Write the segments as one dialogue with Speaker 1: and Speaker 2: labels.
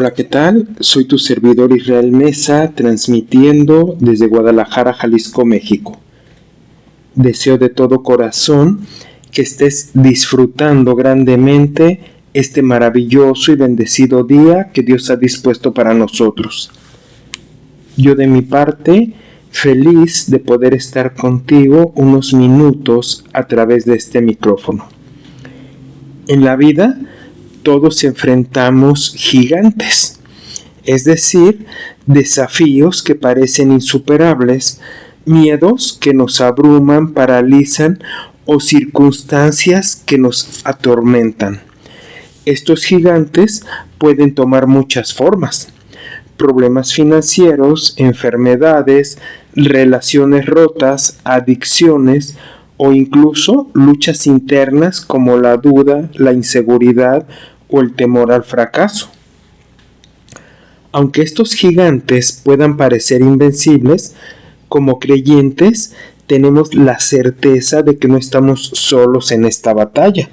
Speaker 1: Hola, ¿qué tal? Soy tu servidor Israel Mesa, transmitiendo desde Guadalajara, Jalisco, México. Deseo de todo corazón que estés disfrutando grandemente este maravilloso y bendecido día que Dios ha dispuesto para nosotros. Yo de mi parte, feliz de poder estar contigo unos minutos a través de este micrófono. En la vida, todos enfrentamos gigantes, es decir, desafíos que parecen insuperables, miedos que nos abruman, paralizan o circunstancias que nos atormentan. Estos gigantes pueden tomar muchas formas: problemas financieros, enfermedades, relaciones rotas, adicciones o incluso luchas internas como la duda, la inseguridad o el temor al fracaso. Aunque estos gigantes puedan parecer invencibles, como creyentes tenemos la certeza de que no estamos solos en esta batalla.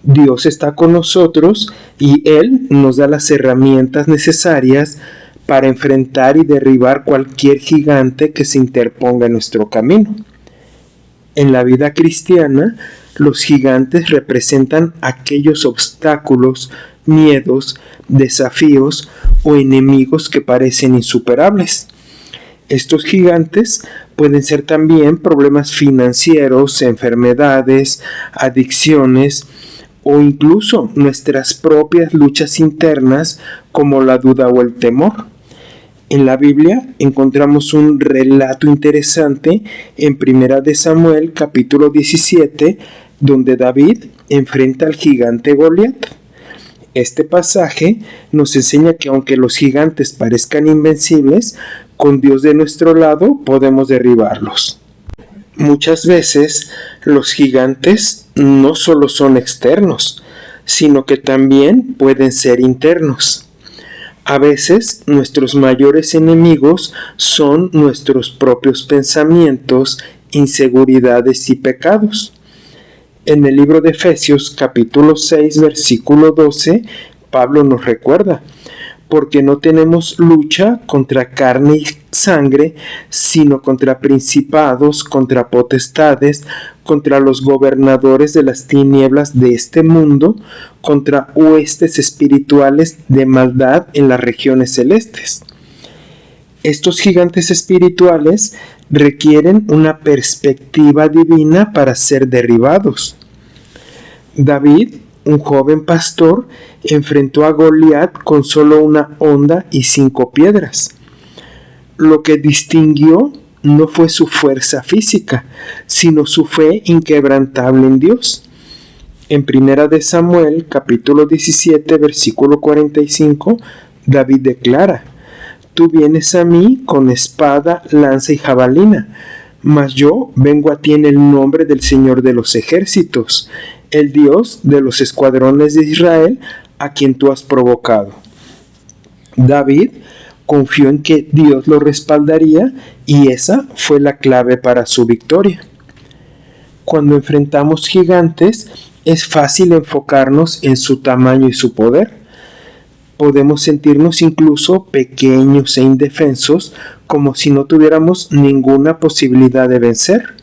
Speaker 1: Dios está con nosotros y Él nos da las herramientas necesarias para enfrentar y derribar cualquier gigante que se interponga en nuestro camino. En la vida cristiana, los gigantes representan aquellos obstáculos, miedos, desafíos o enemigos que parecen insuperables. Estos gigantes pueden ser también problemas financieros, enfermedades, adicciones o incluso nuestras propias luchas internas como la duda o el temor. En la Biblia encontramos un relato interesante en 1 de Samuel capítulo 17, donde David enfrenta al gigante Goliat. Este pasaje nos enseña que aunque los gigantes parezcan invencibles, con Dios de nuestro lado podemos derribarlos. Muchas veces los gigantes no solo son externos, sino que también pueden ser internos. A veces nuestros mayores enemigos son nuestros propios pensamientos, inseguridades y pecados. En el libro de Efesios capítulo 6 versículo 12, Pablo nos recuerda: porque no tenemos lucha contra carne y sangre, sino contra principados, contra potestades, contra los gobernadores de las tinieblas de este mundo, contra huestes espirituales de maldad en las regiones celestes. Estos gigantes espirituales requieren una perspectiva divina para ser derribados. David, un joven pastor, enfrentó a Goliat con solo una honda y 5 piedras. Lo que distinguió no fue su fuerza física, sino su fe inquebrantable en Dios. En 1 de Samuel, capítulo 17, versículo 45, David declara: tú vienes a mí con espada, lanza y jabalina, mas yo vengo a ti en el nombre del Señor de los ejércitos, el Dios de los escuadrones de Israel, a quien tú has provocado. David confió en que Dios lo respaldaría y esa fue la clave para su victoria. Cuando enfrentamos gigantes, es fácil enfocarnos en su tamaño y su poder. Podemos sentirnos incluso pequeños e indefensos, como si no tuviéramos ninguna posibilidad de vencer.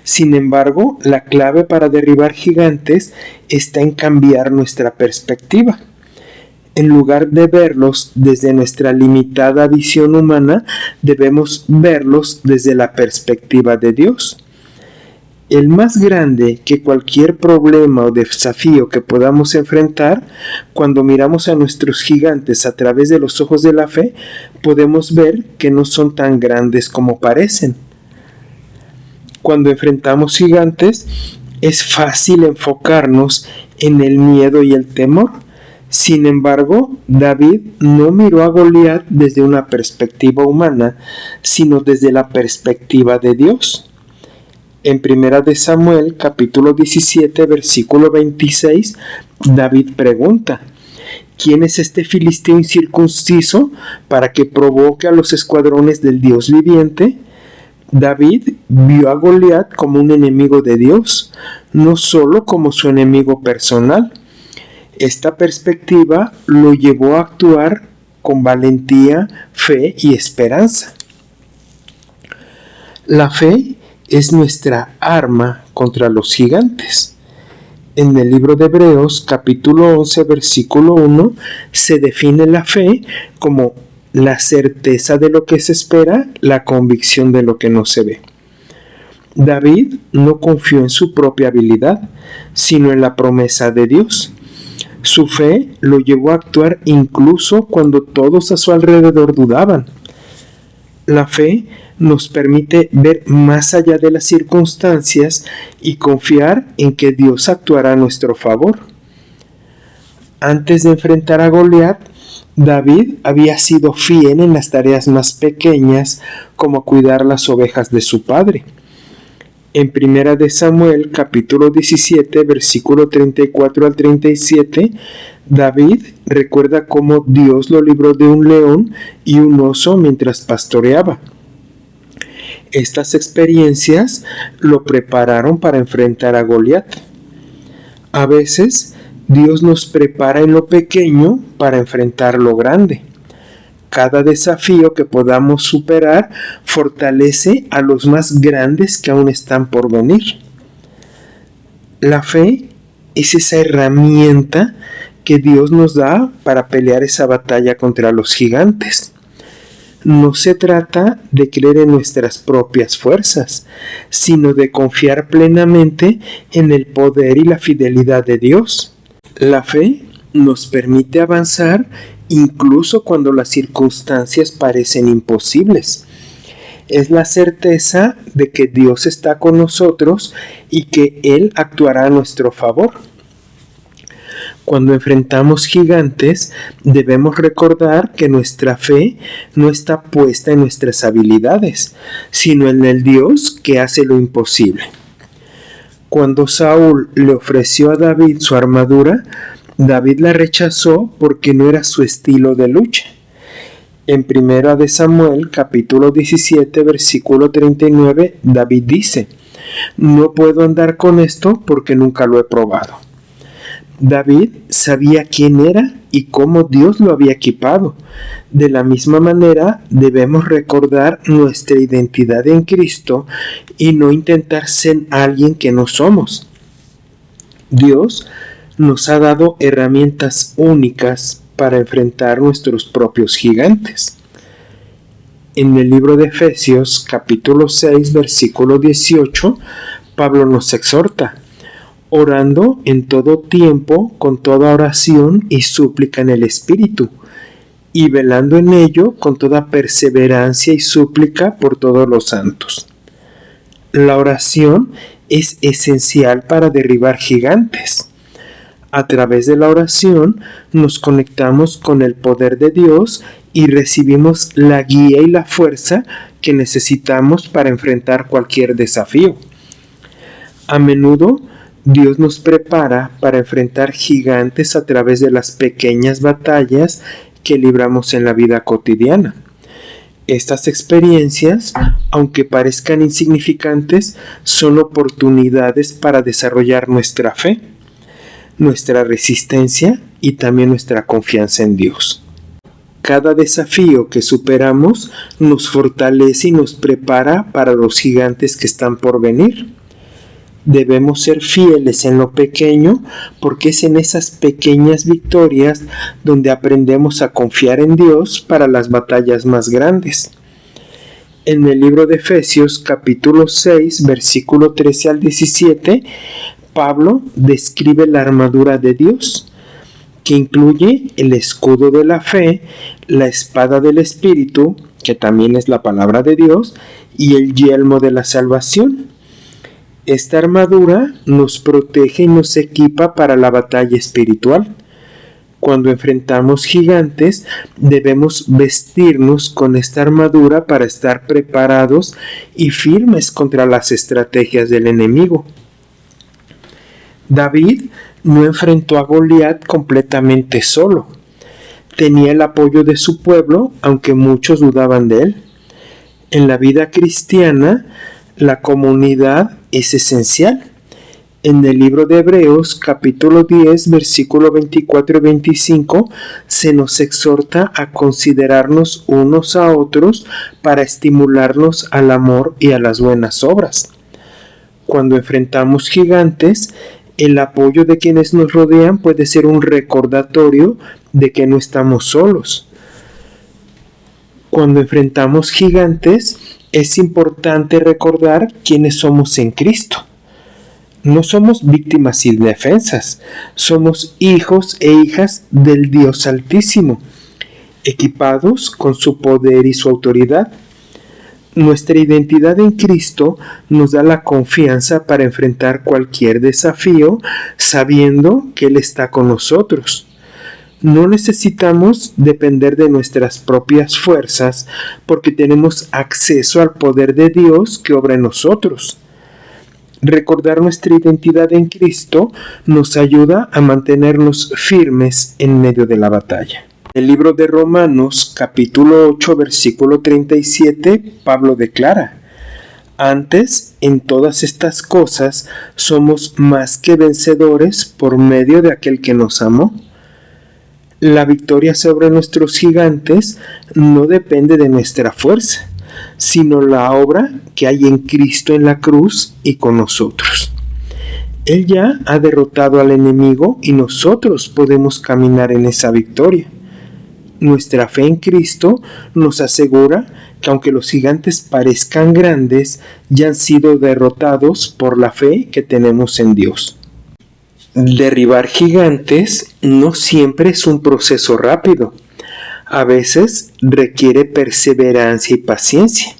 Speaker 1: Sin embargo, la clave para derribar gigantes está en cambiar nuestra perspectiva. En lugar de verlos desde nuestra limitada visión humana, debemos verlos desde la perspectiva de Dios. El más grande que cualquier problema o desafío que podamos enfrentar, cuando miramos a nuestros gigantes a través de los ojos de la fe, podemos ver que no son tan grandes como parecen. Cuando enfrentamos gigantes, es fácil enfocarnos en el miedo y el temor. Sin embargo, David no miró a Goliat desde una perspectiva humana, sino desde la perspectiva de Dios. En 1 de Samuel, capítulo 17, versículo 26, David pregunta: ¿quién es este filisteo incircunciso para que provoque a los escuadrones del Dios viviente? David vio a Goliat como un enemigo de Dios, no solo como su enemigo personal. Esta perspectiva lo llevó a actuar con valentía, fe y esperanza. La fe es nuestra arma contra los gigantes. En el libro de Hebreos, capítulo 11, versículo 1, se define la fe como la certeza de lo que se espera, la convicción de lo que no se ve. David no confió en su propia habilidad, sino en la promesa de Dios. Su fe lo llevó a actuar incluso cuando todos a su alrededor dudaban. La fe nos permite ver más allá de las circunstancias y confiar en que Dios actuará a nuestro favor. Antes de enfrentar a Goliat, David había sido fiel en las tareas más pequeñas, como cuidar las ovejas de su padre. En 1 de Samuel, capítulo 17, versículo 34 al 37, David recuerda cómo Dios lo libró de un león y un oso mientras pastoreaba. Estas experiencias lo prepararon para enfrentar a Goliat. A veces, Dios nos prepara en lo pequeño para enfrentar lo grande. Cada desafío que podamos superar fortalece a los más grandes que aún están por venir. La fe es esa herramienta que Dios nos da para pelear esa batalla contra los gigantes. No se trata de creer en nuestras propias fuerzas, sino de confiar plenamente en el poder y la fidelidad de Dios. La fe nos permite avanzar incluso cuando las circunstancias parecen imposibles. Es la certeza de que Dios está con nosotros y que Él actuará a nuestro favor. Cuando enfrentamos gigantes, debemos recordar que nuestra fe no está puesta en nuestras habilidades, sino en el Dios que hace lo imposible. Cuando Saúl le ofreció a David su armadura, David la rechazó porque no era su estilo de lucha. En 1 de Samuel, capítulo 17, versículo 39, David dice: "No puedo andar con esto porque nunca lo he probado". David sabía quién era y cómo Dios lo había equipado. De la misma manera, debemos recordar nuestra identidad en Cristo y no intentar ser alguien que no somos. Dios nos ha dado herramientas únicas para enfrentar nuestros propios gigantes. En el libro de Efesios, capítulo 6, versículo 18, Pablo nos exhorta: orando en todo tiempo, con toda oración y súplica en el Espíritu, y velando en ello con toda perseverancia y súplica por todos los santos. La oración es esencial para derribar gigantes. A través de la oración nos conectamos con el poder de Dios y recibimos la guía y la fuerza que necesitamos para enfrentar cualquier desafío. A menudo, Dios nos prepara para enfrentar gigantes a través de las pequeñas batallas que libramos en la vida cotidiana. Estas experiencias, aunque parezcan insignificantes, son oportunidades para desarrollar nuestra fe, nuestra resistencia y también nuestra confianza en Dios. Cada desafío que superamos nos fortalece y nos prepara para los gigantes que están por venir. Debemos ser fieles en lo pequeño, porque es en esas pequeñas victorias donde aprendemos a confiar en Dios para las batallas más grandes. En el libro de Efesios, capítulo 6, versículo 13 al 17, Pablo describe la armadura de Dios, que incluye el escudo de la fe, la espada del Espíritu, que también es la palabra de Dios, y el yelmo de la salvación. Esta armadura nos protege y nos equipa para la batalla espiritual. Cuando enfrentamos gigantes, debemos vestirnos con esta armadura para estar preparados y firmes contra las estrategias del enemigo. David no enfrentó a Goliat completamente solo. Tenía el apoyo de su pueblo, aunque muchos dudaban de él. En la vida cristiana, la comunidad es esencial. En el libro de Hebreos, capítulo 10, versículo 24 y 25, se nos exhorta a considerarnos unos a otros para estimularnos al amor y a las buenas obras. Cuando enfrentamos gigantes, el apoyo de quienes nos rodean puede ser un recordatorio de que no estamos solos. Cuando enfrentamos gigantes, es importante recordar quiénes somos en Cristo. No somos víctimas indefensas, somos hijos e hijas del Dios Altísimo, equipados con su poder y su autoridad. Nuestra identidad en Cristo nos da la confianza para enfrentar cualquier desafío, sabiendo que Él está con nosotros. No necesitamos depender de nuestras propias fuerzas, porque tenemos acceso al poder de Dios que obra en nosotros. Recordar nuestra identidad en Cristo nos ayuda a mantenernos firmes en medio de la batalla. En el libro de Romanos, capítulo 8, versículo 37, Pablo declara: antes, en todas estas cosas, somos más que vencedores por medio de aquel que nos amó. La victoria sobre nuestros gigantes no depende de nuestra fuerza, sino la obra que hay en Cristo en la cruz y con nosotros. Él ya ha derrotado al enemigo y nosotros podemos caminar en esa victoria. Nuestra fe en Cristo nos asegura que aunque los gigantes parezcan grandes, ya han sido derrotados por la fe que tenemos en Dios. Derribar gigantes no siempre es un proceso rápido. A veces requiere perseverancia y paciencia.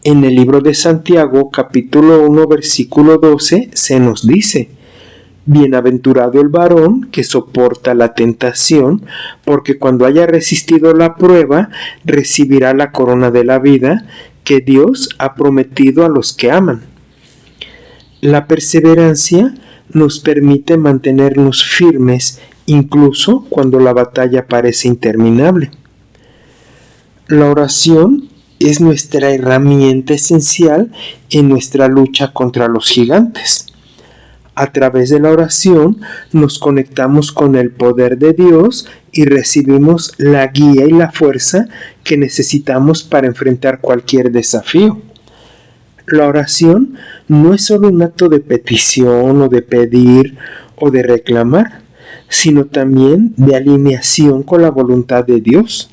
Speaker 1: En el libro de Santiago, capítulo 1, versículo 12, se nos dice: bienaventurado el varón que soporta la tentación, porque cuando haya resistido la prueba, recibirá la corona de la vida que Dios ha prometido a los que aman. La perseverancia nos permite mantenernos firmes incluso cuando la batalla parece interminable. La oración es nuestra herramienta esencial en nuestra lucha contra los gigantes. A través de la oración nos conectamos con el poder de Dios y recibimos la guía y la fuerza que necesitamos para enfrentar cualquier desafío. La oración no es solo un acto de petición o de pedir o de reclamar, sino también de alineación con la voluntad de Dios.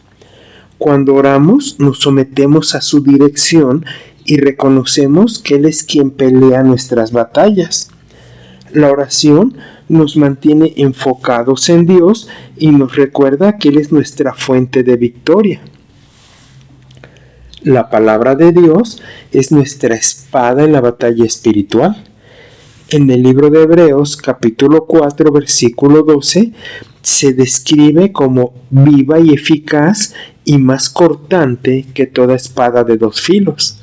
Speaker 1: Cuando oramos, nos sometemos a su dirección y reconocemos que Él es quien pelea nuestras batallas. La oración nos mantiene enfocados en Dios y nos recuerda que Él es nuestra fuente de victoria. La palabra de Dios es nuestra espada en la batalla espiritual. En el libro de Hebreos, capítulo 4, versículo 12, se describe como viva y eficaz y más cortante que toda espada de dos filos.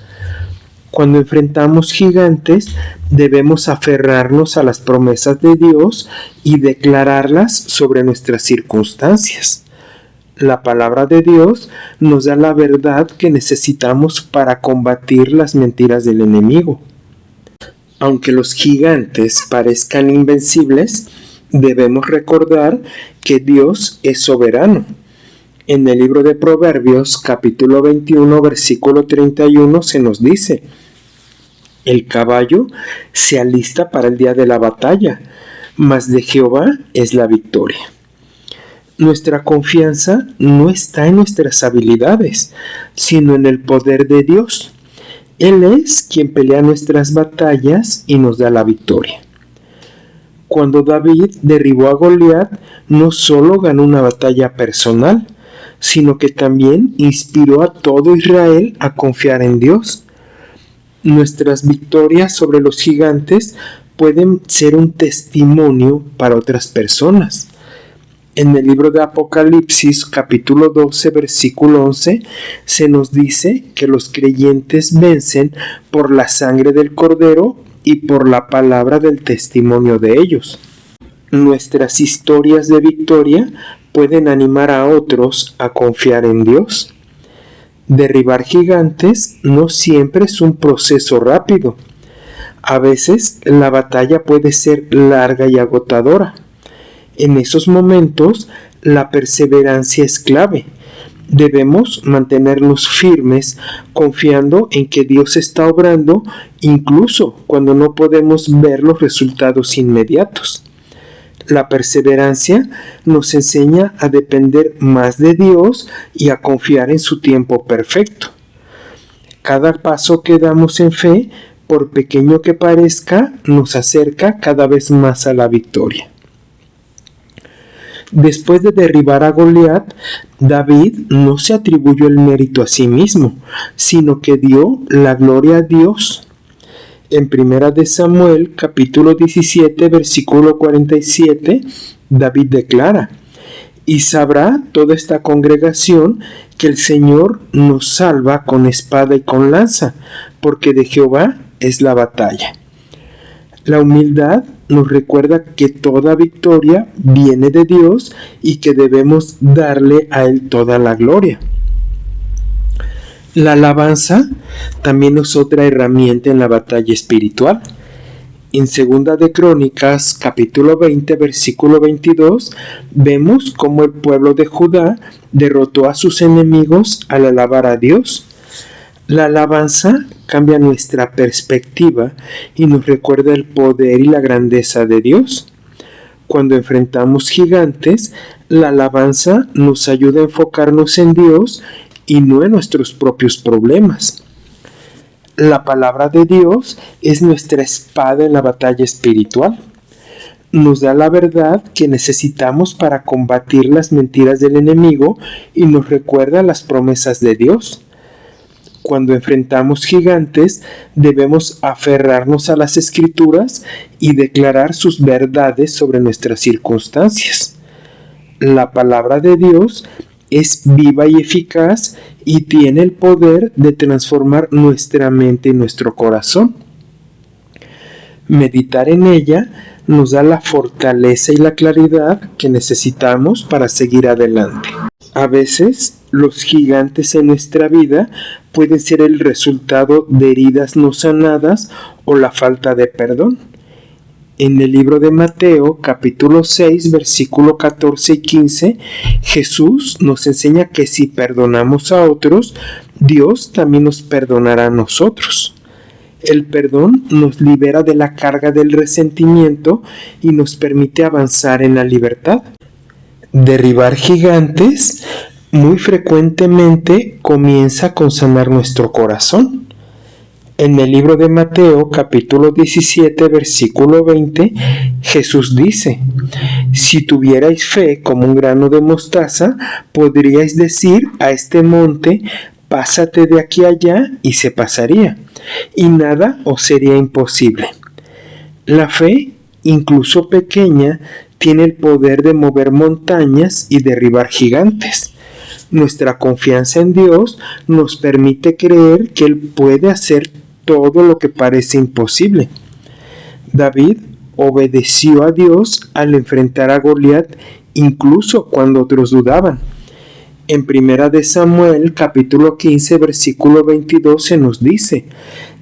Speaker 1: Cuando enfrentamos gigantes, debemos aferrarnos a las promesas de Dios y declararlas sobre nuestras circunstancias. La palabra de Dios nos da la verdad que necesitamos para combatir las mentiras del enemigo. Aunque los gigantes parezcan invencibles, debemos recordar que Dios es soberano. En el libro de Proverbios, capítulo 21, versículo 31, se nos dice: el caballo se alista para el día de la batalla, mas de Jehová es la victoria. Nuestra confianza no está en nuestras habilidades, sino en el poder de Dios. Él es quien pelea nuestras batallas y nos da la victoria. Cuando David derribó a Goliat, no solo ganó una batalla personal, sino que también inspiró a todo Israel a confiar en Dios. Nuestras victorias sobre los gigantes pueden ser un testimonio para otras personas. En el libro de Apocalipsis, capítulo 12, versículo 11, se nos dice que los creyentes vencen por la sangre del Cordero y por la palabra del testimonio de ellos. Nuestras historias de victoria pueden animar a otros a confiar en Dios. Derribar gigantes no siempre es un proceso rápido. A veces la batalla puede ser larga y agotadora. En esos momentos, la perseverancia es clave. Debemos mantenernos firmes, confiando en que Dios está obrando, incluso cuando no podemos ver los resultados inmediatos. La perseverancia nos enseña a depender más de Dios y a confiar en su tiempo perfecto. Cada paso que damos en fe, por pequeño que parezca, nos acerca cada vez más a la victoria. Después de derribar a Goliat, David no se atribuyó el mérito a sí mismo, sino que dio la gloria a Dios. En 1 de Samuel, capítulo 17, versículo 47, David declara: «Y sabrá toda esta congregación que el Señor nos salva con espada y con lanza, porque de Jehová es la batalla». La humildad nos recuerda que toda victoria viene de Dios y que debemos darle a Él toda la gloria. La alabanza también es otra herramienta en la batalla espiritual. En 2 de Crónicas, capítulo 20, versículo 22, vemos cómo el pueblo de Judá derrotó a sus enemigos al alabar a Dios. La alabanza cambia nuestra perspectiva y nos recuerda el poder y la grandeza de Dios. Cuando enfrentamos gigantes, la alabanza nos ayuda a enfocarnos en Dios y no en nuestros propios problemas. La palabra de Dios es nuestra espada en la batalla espiritual. Nos da la verdad que necesitamos para combatir las mentiras del enemigo y nos recuerda las promesas de Dios. Cuando enfrentamos gigantes, debemos aferrarnos a las Escrituras y declarar sus verdades sobre nuestras circunstancias. La palabra de Dios es viva y eficaz y tiene el poder de transformar nuestra mente y nuestro corazón. Meditar en ella nos da la fortaleza y la claridad que necesitamos para seguir adelante. A veces, los gigantes en nuestra vida pueden ser el resultado de heridas no sanadas o la falta de perdón. En el libro de Mateo, capítulo 6, versículo 14 y 15, Jesús nos enseña que si perdonamos a otros, Dios también nos perdonará a nosotros. El perdón nos libera de la carga del resentimiento y nos permite avanzar en la libertad. Derribar gigantes muy frecuentemente comienza con sanar nuestro corazón. En el libro de Mateo, capítulo 17, versículo 20, Jesús dice: «Si tuvierais fe como un grano de mostaza, podríais decir a este monte: pásate de aquí allá, y se pasaría, y nada os sería imposible». La fe, incluso pequeña, tiene el poder de mover montañas y derribar gigantes. Nuestra confianza en Dios nos permite creer que Él puede hacer todo lo que parece imposible. David obedeció a Dios al enfrentar a Goliat, incluso cuando otros dudaban. En 1 de Samuel, capítulo 15, versículo 22, se nos dice: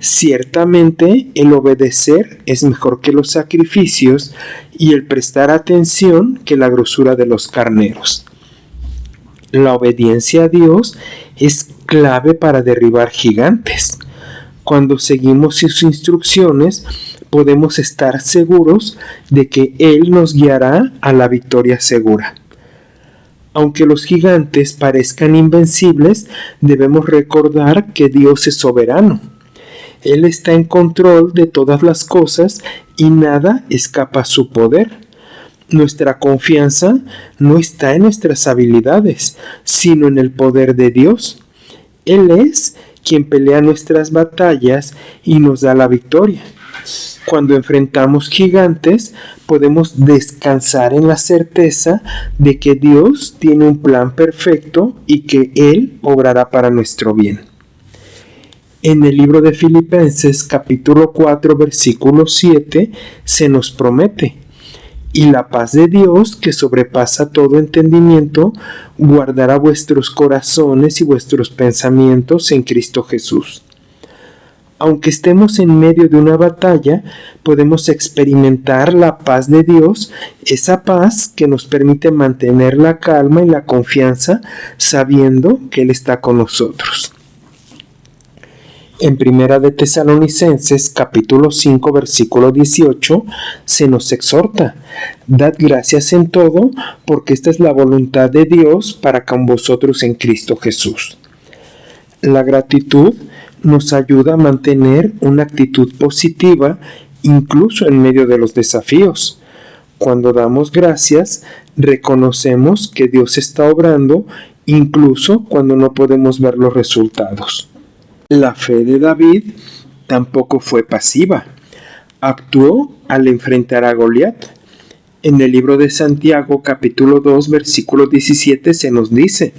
Speaker 1: «Ciertamente el obedecer es mejor que los sacrificios y el prestar atención que la grosura de los carneros». La obediencia a Dios es clave para derribar gigantes. Cuando seguimos sus instrucciones, podemos estar seguros de que Él nos guiará a la victoria segura. Aunque los gigantes parezcan invencibles, debemos recordar que Dios es soberano. Él está en control de todas las cosas y nada escapa a su poder. Nuestra confianza no está en nuestras habilidades, sino en el poder de Dios. Él es quien pelea nuestras batallas y nos da la victoria. Cuando enfrentamos gigantes, podemos descansar en la certeza de que Dios tiene un plan perfecto y que Él obrará para nuestro bien. En el libro de Filipenses, capítulo 4, versículo 7, se nos promete: «Y la paz de Dios, que sobrepasa todo entendimiento, guardará vuestros corazones y vuestros pensamientos en Cristo Jesús». Aunque estemos en medio de una batalla, podemos experimentar la paz de Dios, esa paz que nos permite mantener la calma y la confianza sabiendo que Él está con nosotros. En Primera de Tesalonicenses, capítulo 5, versículo 18, se nos exhorta: dad gracias en todo, porque esta es la voluntad de Dios para con vosotros en Cristo Jesús. La gratitud nos ayuda a mantener una actitud positiva incluso en medio de los desafíos. Cuando damos gracias, reconocemos que Dios está obrando incluso cuando no podemos ver los resultados. La fe de David tampoco fue pasiva. Actuó al enfrentar a Goliat. En el libro de Santiago, capítulo 2, versículo 17, se nos dice: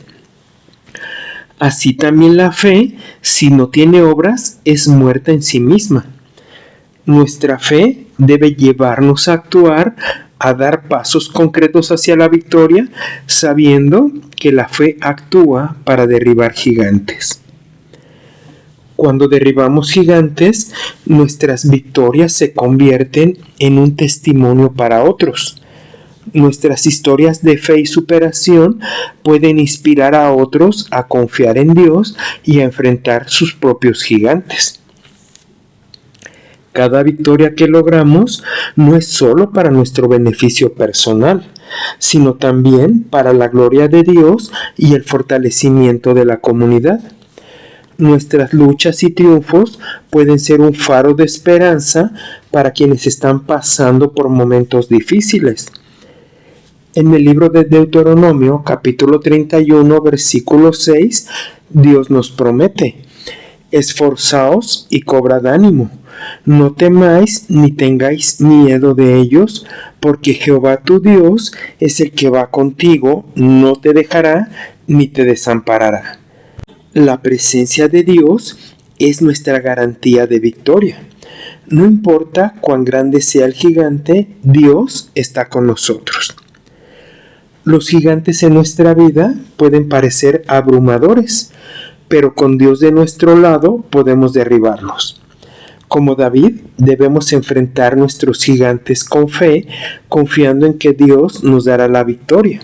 Speaker 1: así también la fe, si no tiene obras, es muerta en sí misma. Nuestra fe debe llevarnos a actuar, a dar pasos concretos hacia la victoria, sabiendo que la fe actúa para derribar gigantes. Cuando derribamos gigantes, nuestras victorias se convierten en un testimonio para otros. Nuestras historias de fe y superación pueden inspirar a otros a confiar en Dios y a enfrentar sus propios gigantes. Cada victoria que logramos no es solo para nuestro beneficio personal, sino también para la gloria de Dios y el fortalecimiento de la comunidad. Nuestras luchas y triunfos pueden ser un faro de esperanza para quienes están pasando por momentos difíciles. En el libro de Deuteronomio, capítulo 31, versículo 6, Dios nos promete: esforzaos y cobrad ánimo, no temáis ni tengáis miedo de ellos, porque Jehová tu Dios es el que va contigo, no te dejará ni te desamparará. La presencia de Dios es nuestra garantía de victoria. No importa cuán grande sea el gigante, Dios está con nosotros. Los gigantes en nuestra vida pueden parecer abrumadores, pero con Dios de nuestro lado podemos derribarlos. Como David, debemos enfrentar nuestros gigantes con fe, confiando en que Dios nos dará la victoria.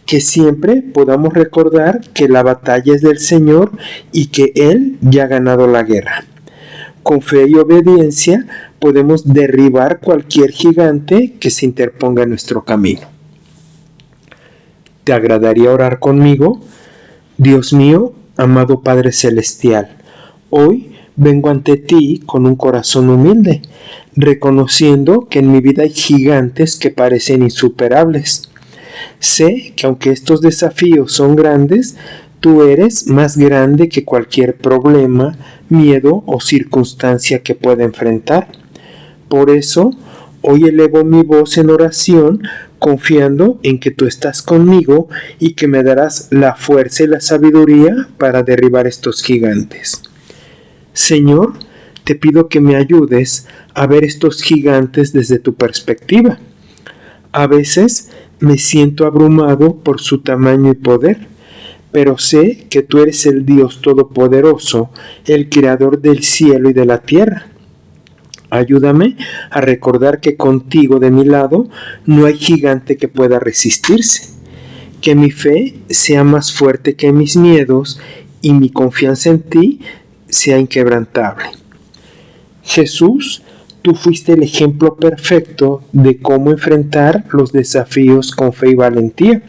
Speaker 1: Que siempre podamos recordar que la batalla es del Señor y que Él ya ha ganado la guerra. Con fe y obediencia podemos derribar cualquier gigante que se interponga en nuestro camino. ¿Te agradaría orar conmigo? Dios mío, amado Padre Celestial, hoy vengo ante ti con un corazón humilde, reconociendo que en mi vida hay gigantes que parecen insuperables. Sé que aunque estos desafíos son grandes, tú eres más grande que cualquier problema, miedo o circunstancia que pueda enfrentar. Por eso, hoy elevo mi voz en oración, confiando en que tú estás conmigo y que me darás la fuerza y la sabiduría para derribar estos gigantes. Señor, te pido que me ayudes a ver estos gigantes desde tu perspectiva. A veces me siento abrumado por su tamaño y poder, pero sé que tú eres el Dios Todopoderoso, el Creador del cielo y de la tierra. Ayúdame a recordar que contigo de mi lado no hay gigante que pueda resistirse. Que mi fe sea más fuerte que mis miedos y mi confianza en ti sea inquebrantable. Jesús, tú fuiste el ejemplo perfecto de cómo enfrentar los desafíos con fe y valentía.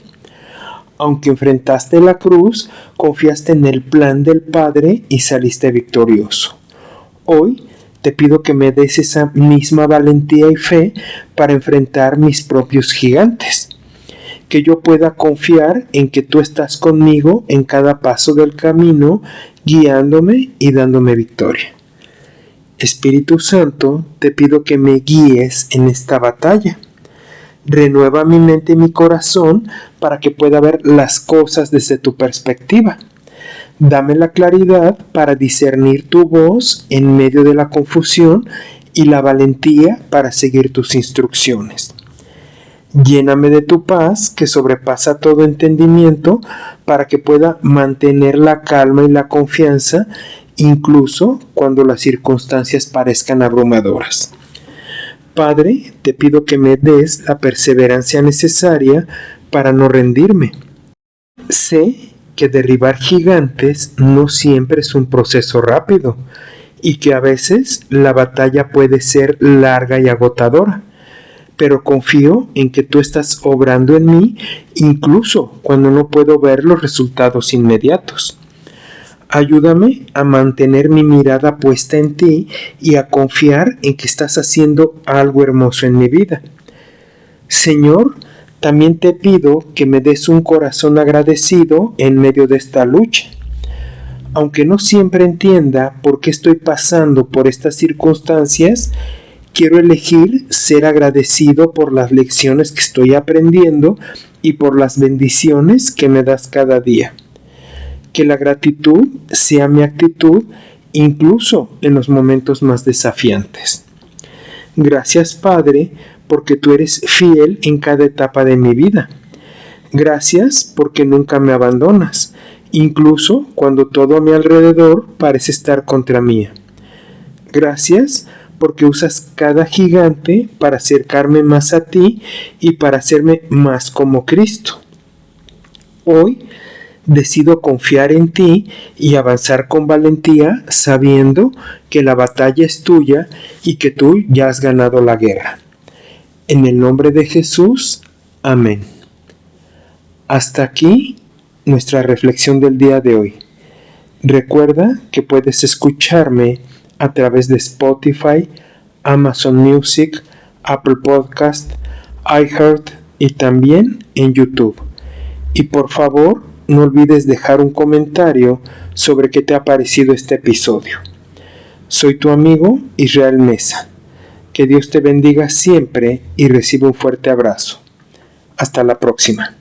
Speaker 1: Aunque enfrentaste la cruz, confiaste en el plan del Padre y saliste victorioso. Hoy te pido que me des esa misma valentía y fe para enfrentar mis propios gigantes. Que yo pueda confiar en que tú estás conmigo en cada paso del camino, guiándome y dándome victoria. Espíritu Santo, te pido que me guíes en esta batalla. Renueva mi mente y mi corazón para que pueda ver las cosas desde tu perspectiva. Dame la claridad para discernir tu voz en medio de la confusión y la valentía para seguir tus instrucciones. Lléname de tu paz que sobrepasa todo entendimiento para que pueda mantener la calma y la confianza incluso cuando las circunstancias parezcan abrumadoras. Padre, te pido que me des la perseverancia necesaria para no rendirme. Sé que derribar gigantes no siempre es un proceso rápido y que a veces la batalla puede ser larga y agotadora, pero confío en que tú estás obrando en mí incluso cuando no puedo ver los resultados inmediatos. Ayúdame a mantener mi mirada puesta en ti y a confiar en que estás haciendo algo hermoso en mi vida. Señor, también te pido que me des un corazón agradecido en medio de esta lucha. Aunque no siempre entienda por qué estoy pasando por estas circunstancias, quiero elegir ser agradecido por las lecciones que estoy aprendiendo y por las bendiciones que me das cada día. Que la gratitud sea mi actitud incluso en los momentos más desafiantes. Gracias, Padre, porque tú eres fiel en cada etapa de mi vida. Gracias porque nunca me abandonas, incluso cuando todo a mi alrededor parece estar contra mí. Gracias porque usas cada gigante para acercarme más a ti y para hacerme más como Cristo. Hoy decido confiar en ti y avanzar con valentía sabiendo que la batalla es tuya y que tú ya has ganado la guerra. En el nombre de Jesús, amén. Hasta aquí nuestra reflexión del día de hoy. Recuerda que puedes escucharme a través de Spotify, Amazon Music, Apple Podcast, iHeart y también en YouTube. Y por favor, no olvides dejar un comentario sobre qué te ha parecido este episodio. Soy tu amigo Israel Mesa. Que Dios te bendiga siempre y recibe un fuerte abrazo. Hasta la próxima.